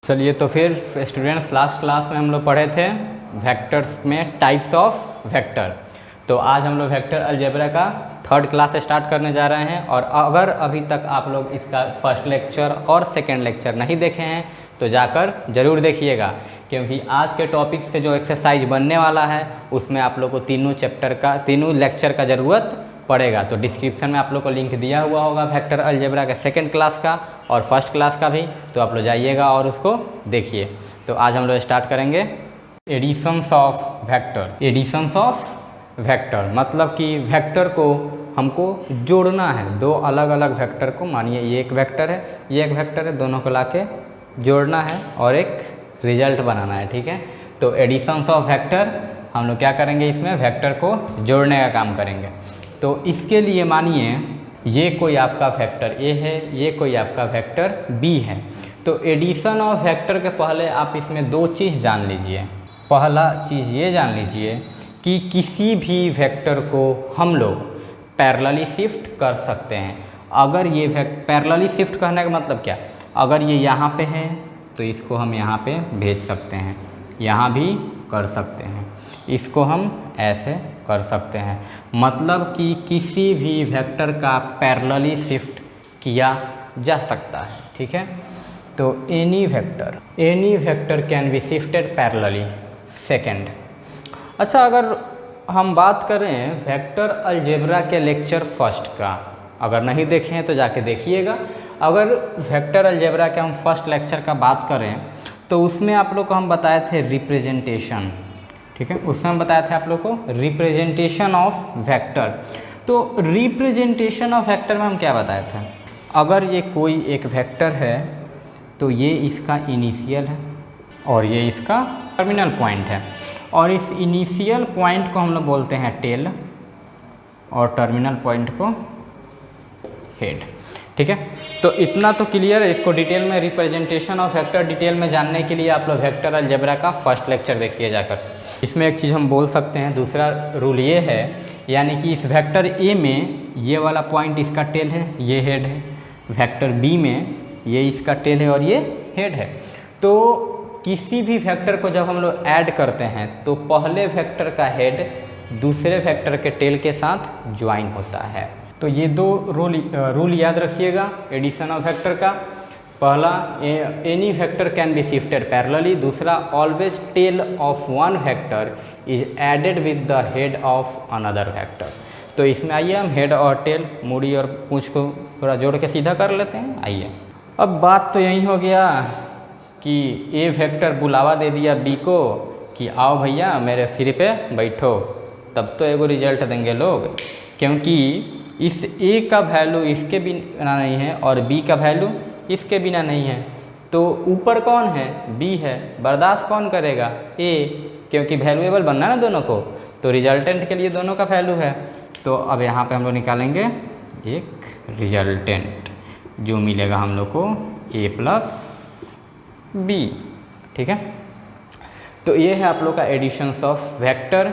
चलिए, तो फिर स्टूडेंट्स लास्ट क्लास में हम लोग पढ़े थे वेक्टर्स में टाइप्स ऑफ वेक्टर। तो आज हम लोग वेक्टर अलजेब्रा का थर्ड क्लास स्टार्ट करने जा रहे हैं। और अगर अभी तक आप लोग इसका फर्स्ट लेक्चर और सेकेंड लेक्चर नहीं देखे हैं तो जाकर ज़रूर देखिएगा, क्योंकि आज के टॉपिक से जो एक्सरसाइज बनने वाला है उसमें आप लोग को तीनों लेक्चर का ज़रूरत पड़ेगा। तो डिस्क्रिप्शन में आप लोग को लिंक दिया हुआ होगा वेक्टर अलजेब्रा के सेकंड क्लास का और फर्स्ट क्लास का भी, तो आप लोग जाइएगा और उसको देखिए। तो आज हम लोग स्टार्ट करेंगे additions of vector. Additions of vector मतलब कि वेक्टर को हमको जोड़ना है, दो अलग अलग वेक्टर को, मानिए ये एक वेक्टर है, ये एक वेक्टर है, दोनों को लाके जोड़ना है और एक रिजल्ट बनाना है। ठीक है, तो एडिशंस ऑफ वेक्टर हम लोग क्या करेंगे, इसमें वेक्टर को जोड़ने का काम करेंगे। तो इसके लिए मानिए ये कोई आपका वेक्टर ए है, ये कोई आपका वेक्टर बी है। तो एडिशन ऑफ वेक्टर के पहले आप इसमें दो चीज़ जान लीजिए। पहला चीज़ ये जान लीजिए कि किसी भी वेक्टर को हम लोग पैरेलली शिफ्ट कर सकते हैं। अगर ये पैरेलली शिफ्ट करने का मतलब क्या, अगर ये यहाँ पे है तो इसको हम यहाँ पे भेज सकते हैं, यहाँ भी कर सकते हैं, इसको हम ऐसे कर सकते हैं। मतलब कि किसी भी वेक्टर का पैरेलली शिफ्ट किया जा सकता है। ठीक है, तो any vector can be shifted parallelly. Second, अच्छा अगर हम बात करें वेक्टर अलजेब्रा के लेक्चर फर्स्ट का, अगर नहीं देखे हैं तो जाके देखिएगा। अगर वेक्टर अलजेब्रा के हम फर्स्ट लेक्चर का बात करें तो उसमें आप लोग को हम बताए थे रिप्रेजेंटेशन। ठीक है, उसमें हम बताए थे आप लोग को रिप्रेजेंटेशन ऑफ वेक्टर। तो रिप्रेजेंटेशन ऑफ वेक्टर में हम क्या बताए थे, अगर ये कोई एक वेक्टर है तो ये इसका इनिशियल है और ये इसका टर्मिनल पॉइंट है, और इस इनिशियल पॉइंट को हम लोग बोलते हैं टेल और टर्मिनल पॉइंट को हेड। ठीक है, तो इतना तो क्लियर है। इसको डिटेल में रिप्रेजेंटेशन ऑफ वेक्टर डिटेल में जानने के लिए आप लोग वेक्टर अलजेब्रा का फर्स्ट लेक्चर देखिए जाकर। इसमें एक चीज़ हम बोल सकते हैं, दूसरा रूल ये है, यानी कि इस वेक्टर ए में ये वाला पॉइंट इसका टेल है, ये हेड है। वेक्टर बी में ये इसका टेल है और ये हेड है। तो किसी भी वेक्टर को जब हम लोग ऐड करते हैं तो पहले वेक्टर का हेड दूसरे वेक्टर के टेल के साथ ज्वाइन होता है। तो ये दो रूल याद रखिएगा एडिशन ऑफ वेक्टर का। पहला, any vector can be shifted parallelly. दूसरा, always tail of one vector is added with the head of another vector. तो इसमें आइए हम हेड और टेल, मूड़ी और पूंछ को थोड़ा जोड़ के सीधा कर लेते हैं। आइए, अब बात तो यही हो गया कि ए वेक्टर बुलावा दे दिया बी को कि आओ भैया मेरे सिर पे बैठो, तब तो एगो रिजल्ट देंगे लोग, क्योंकि इस ए का वैल्यू इसके बिना नहीं है और बी का वैल्यू इसके बिना नहीं है। तो ऊपर कौन है, बी है, बर्दाश्त कौन करेगा, ए, क्योंकि वैल्यूएबल बनना ना दोनों को, तो रिजल्टेंट के लिए दोनों का वैल्यू है। तो अब यहाँ पे हम लोग निकालेंगे एक रिजल्टेंट जो मिलेगा हम लोग को ए प्लस बी। ठीक है, तो ये है आप लोग का एडिशंस ऑफ वेक्टर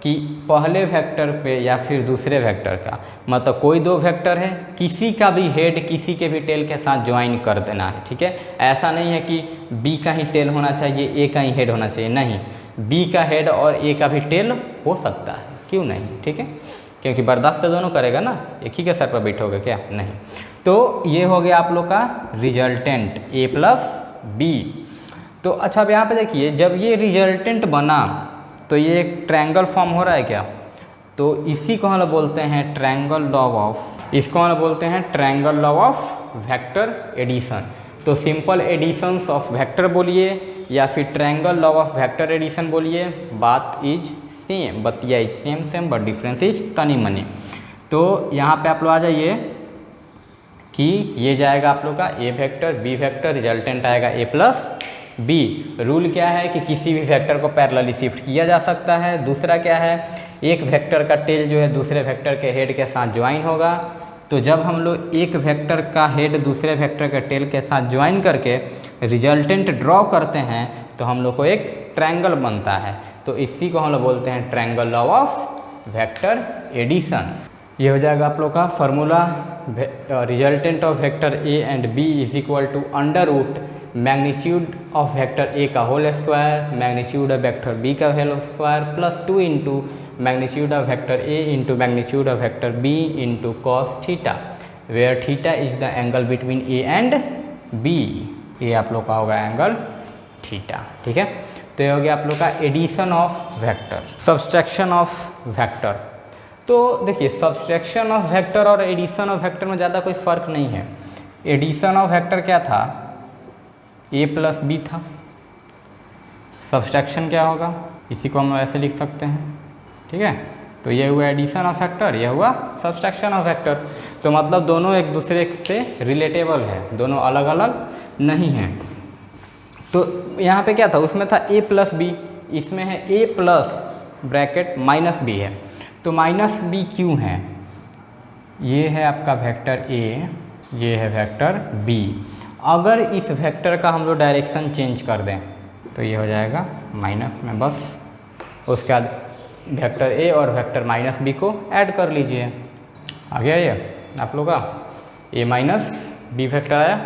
कि पहले वेक्टर पे या फिर दूसरे वेक्टर का, मतलब कोई दो वेक्टर है, किसी का भी हेड किसी के भी टेल के साथ ज्वाइन कर देना है। ठीक है, ऐसा नहीं है कि बी का ही टेल होना चाहिए, ए का ही हेड होना चाहिए, नहीं, बी का हेड और ए का भी टेल हो सकता है, क्यों नहीं। ठीक है, क्योंकि बर्दाश्त तो दोनों करेगा ना, एक ही के सर पर बैठोगे क्या, नहीं। तो ये हो गया आप लोग का रिजल्टेंट ए प्लस बी। तो अच्छा अब यहाँ पे देखिए, जब ये रिजल्टेंट बना तो ये एक ट्रायंगल फॉर्म हो रहा है क्या, तो इसी को हम लोग बोलते हैं ट्रायंगल लॉ ऑफ, इसको हम लोग बोलते हैं triangle law of vector addition. तो सिंपल एडिशंस ऑफ वेक्टर बोलिए या फिर triangle law of vector addition बोलिए, बात इज सेम, बतिया is same but difference is तनी मनी। तो यहाँ पे आप लोग आ जाइए कि ये जाएगा आप लोग का ए वेक्टर बी वेक्टर, रिजल्टेंट आएगा ए प्लस बी। रूल क्या है कि किसी भी वेक्टर को पैरेलली शिफ्ट किया जा सकता है। दूसरा क्या है, एक वेक्टर का टेल जो है दूसरे वेक्टर के हेड के साथ ज्वाइन होगा। तो जब हम लोग एक वेक्टर का हेड दूसरे वेक्टर के टेल के साथ ज्वाइन करके रिजल्टेंट ड्रॉ करते हैं तो हम लोग को एक ट्रायंगल बनता है। तो इसी को हम लोग बोलते हैं triangle law of vector addition. ये हो जाएगा आप लोग का formula, resultant of vector A and B is equal to under root magnitude of vector A का whole square magnitude of vector B का whole square plus 2 into magnitude of vector A into magnitude of vector B into cos theta where theta is the angle between A and B. ये आप लोग का होगा angle theta. ठीक है, तो ये हो गया आप लोग का addition of vector. Subtraction of vector, तो देखिए सब्सट्रैक्शन ऑफ वेक्टर और एडिशन ऑफ वेक्टर में ज़्यादा कोई फ़र्क नहीं है। एडिशन ऑफ वेक्टर क्या था, a प्लस बी था। सब्सट्रैक्शन क्या होगा, इसी को हम ऐसे लिख सकते हैं। ठीक है, तो ये हुआ एडिशन ऑफ वेक्टर, ये हुआ सब्सट्रैक्शन ऑफ वेक्टर। तो मतलब दोनों एक दूसरे से रिलेटेबल है, दोनों अलग अलग नहीं हैं। तो यहाँ पे क्या था, उसमें था a प्लस बी, इसमें है a plus bracket minus B है। तो माइनस बी क्यों है, ये है आपका वेक्टर a, ये है वेक्टर b। अगर इस वेक्टर का हम लोग डायरेक्शन चेंज कर दें तो ये हो जाएगा माइनस में, बस उसके बाद वेक्टर a और वेक्टर माइनस बी को ऐड कर लीजिए। आ गया ये आप लोग का a माइनस बी वेक्टर आया,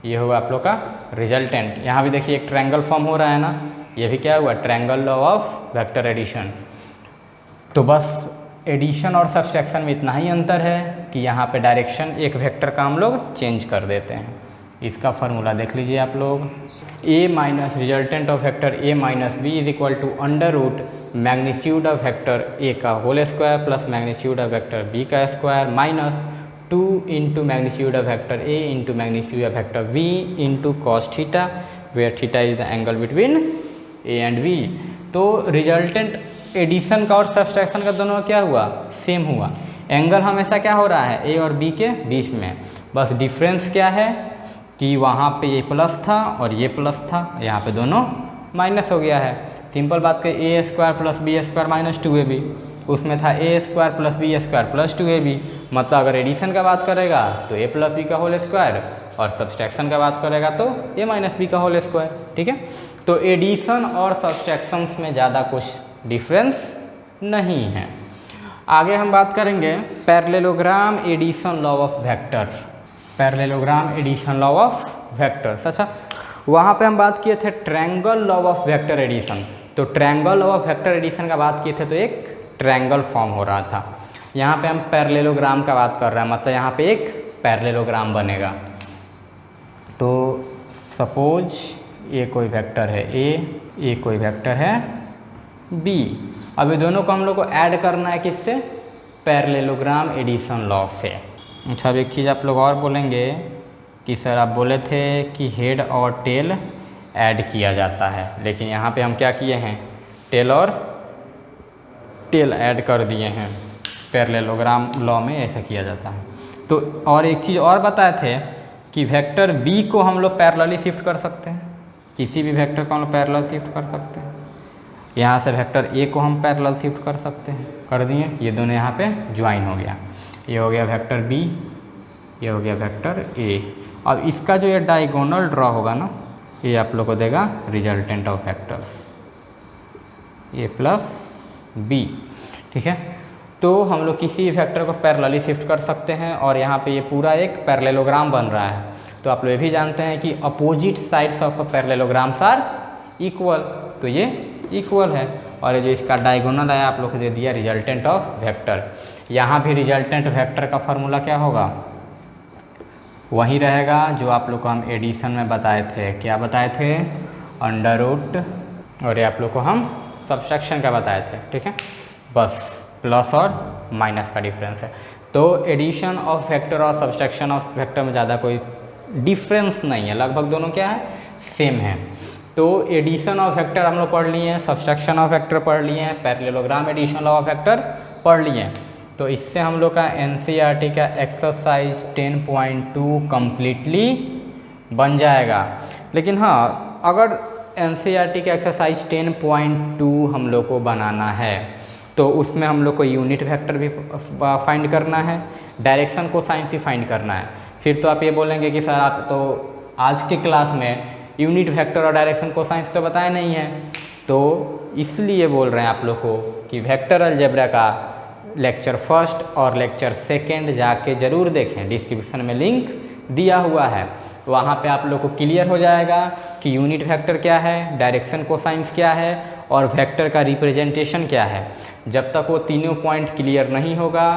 ये होगा आप लोग का रिजल्टेंट। यहाँ भी देखिए एक ट्रायंगल फॉर्म हो रहा है ना, ये भी क्या हुआ, triangle law of vector addition. तो बस एडिशन और सब्सट्रैक्शन में इतना ही अंतर है कि यहाँ पे डायरेक्शन एक वेक्टर का हम लोग चेंज कर देते हैं। इसका फार्मूला देख लीजिए आप लोग, a minus resultant of vector a minus B is equal to under root magnitude of vector a का whole square plus magnitude of vector b का square minus 2 into magnitude of vector a into magnitude of vector b into cos theta where theta is the angle between a and b। तो resultant addition का और subtraction का दोनों क्या हुआ, same हुआ। Angle हमेशा क्या हो रहा है, a और b के बीच में, बस डिफरेंस क्या है कि वहाँ पे ये प्लस था और ये प्लस था, यहाँ पे दोनों माइनस हो गया है। सिंपल बात करें, A square plus B square minus 2ab, उसमें था A square plus B square plus 2ab। मतलब अगर एडिशन का बात करेगा तो a प्लस बी का होल स्क्वायर और सब्सट्रैक्शन का बात करेगा तो a माइनस बी का होल स्क्वायर। ठीक है, तो एडिशन और सब्सट्रैक्शन में ज़्यादा कुछ डिफरेंस नहीं है। आगे हम बात करेंगे parallelogram addition law of vector. Parallelogram addition law of vectors. अच्छा, वहाँ पे हम बात किए थे triangle law of vector addition. तो triangle law of vector addition का बात किए थे तो एक ट्रायंगल फॉर्म हो रहा था। यहाँ पे हम पैरेललोग्राम का बात कर रहे हैं, मतलब यहाँ पे एक पैरेललोग्राम बनेगा। तो सपोज ये कोई वेक्टर है a, ये कोई वेक्टर है b। अब ये दोनों को हम लोग को ऐड करना है किससे, पैरेललोग्राम एडिशन लॉ से। अच्छा, अब एक चीज़ आप लोग और बोलेंगे कि सर आप बोले थे कि हेड और टेल ऐड किया जाता है, लेकिन यहाँ पे हम क्या किए हैं, टेल और टेल ऐड कर दिए हैं। पैरेललोग्राम लॉ में ऐसा किया जाता है। तो और एक चीज़ और बताए थे कि वेक्टर b को हम लोग पैरेलली शिफ्ट कर सकते हैं, किसी भी वेक्टर को हम लोग पैरेलल शिफ्ट कर सकते हैं। यहाँ से वेक्टर a को हम पैरेलल शिफ्ट कर सकते हैं, कर दिए, ये दोनों यहाँ पे ज्वाइन हो गया। ये हो गया वेक्टर b, ये हो गया वेक्टर a। अब इसका जो ये डायगोनल ड्रॉ होगा ना, ये आप लोग को देगा resultant of vectors a plus b। ठीक है, तो हम लोग किसी वेक्टर को पैरेलली शिफ्ट कर सकते हैं और यहाँ पे ये पूरा एक पैरेललोग्राम बन रहा है। तो आप लोग ये भी जानते हैं कि opposite sides of a parallelograms are equal, तो ये इक्वल है। और ये जो इसका डायगोनल है आप लोग को दे दिया रिजल्टेंट ऑफ वेक्टर। यहाँ भी रिजल्टेंट वेक्टर का फार्मूला क्या होगा, वही रहेगा जो आप लोग को हम एडिशन में बताए थे। क्या बताए थे, अंडर रूट, और ये आप लोग को हम सब्सट्रैक्शन का बताए थे। ठीक है, बस प्लस और माइनस का डिफरेंस है। तो एडिशन ऑफ वेक्टर और सब्सट्रैक्शन ऑफ वेक्टर में ज़्यादा कोई डिफरेंस नहीं है, लगभग दोनों क्या है, सेम है। तो एडिशन ऑफ वेक्टर हम लोग पढ़ लिए हैं, सब्सट्रैक्शन ऑफ वेक्टर पढ़ लिए हैं, पैरेललोग्राम एडिशन ऑफ वेक्टर पढ़ लिए हैं। तो इससे हम लोग का एनसीईआरटी का एक्सरसाइज 10.2 कम्प्लीटली बन जाएगा। लेकिन हाँ, अगर एनसीईआरटी का एक्सरसाइज 10.2 हम लोग को बनाना है तो उसमें हम लोग को यूनिट वेक्टर भी फाइंड करना है, डायरेक्शन कोसाइन भी फाइंड करना है। फिर तो आप ये बोलेंगे कि सर आप तो आज के क्लास में यूनिट वेक्टर और डायरेक्शन कोसाइन तो बताया नहीं है, तो इसलिए बोल रहे हैं आप लोग को कि वेक्टर अलजेब्रा का लेक्चर फर्स्ट और लेक्चर सेकंड जाके ज़रूर देखें, डिस्क्रिप्शन में लिंक दिया हुआ है। वहाँ पे आप लोग को क्लियर हो जाएगा कि यूनिट वेक्टर क्या है, डायरेक्शन कोसाइंस क्या है और वेक्टर का रिप्रेजेंटेशन क्या है। जब तक वो तीनों पॉइंट क्लियर नहीं होगा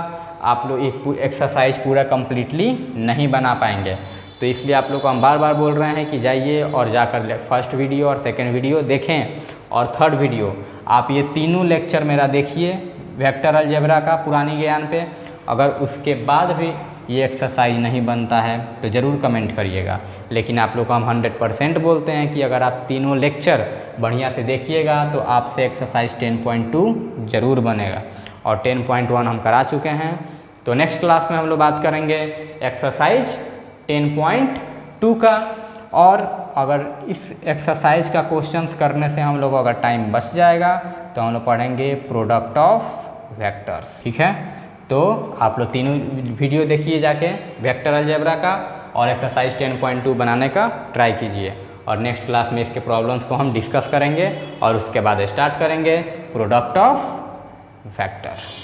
आप लोग एक एक्सरसाइज पूरा कंप्लीटली नहीं बना पाएंगे। तो इसलिए आप लोग को हम बार बार बोल रहे हैं कि जाइए और जाकर फर्स्ट वीडियो और सेकंड वीडियो देखें और थर्ड वीडियो आप ये तीनों लेक्चर मेरा देखिए वेक्टर अलजेब्रा का पुरानी ज्ञान पे। अगर उसके बाद भी ये एक्सरसाइज नहीं बनता है तो ज़रूर कमेंट करिएगा। लेकिन आप लोग को हम 100% बोलते हैं कि अगर आप तीनों लेक्चर बढ़िया से देखिएगा तो आपसे एक्सरसाइज 10.2 ज़रूर बनेगा और 10.1 हम करा चुके हैं। तो नेक्स्ट क्लास में हम लोग बात करेंगे एक्सरसाइज 10.2 का। और अगर इस एक्सरसाइज का क्वेश्चंस करने से हम लोग अगर टाइम बच जाएगा तो हम लोग पढ़ेंगे प्रोडक्ट ऑफ वेक्टर्स। ठीक है, तो आप लोग तीनों वीडियो देखिए जाके वेक्टर अलजेब्रा का और एक्सरसाइज 10.2 बनाने का ट्राई कीजिए। और नेक्स्ट क्लास में इसके प्रॉब्लम्स को हम डिस्कस करेंगे और उसके बाद स्टार्ट करेंगे प्रोडक्ट ऑफ वेक्टर।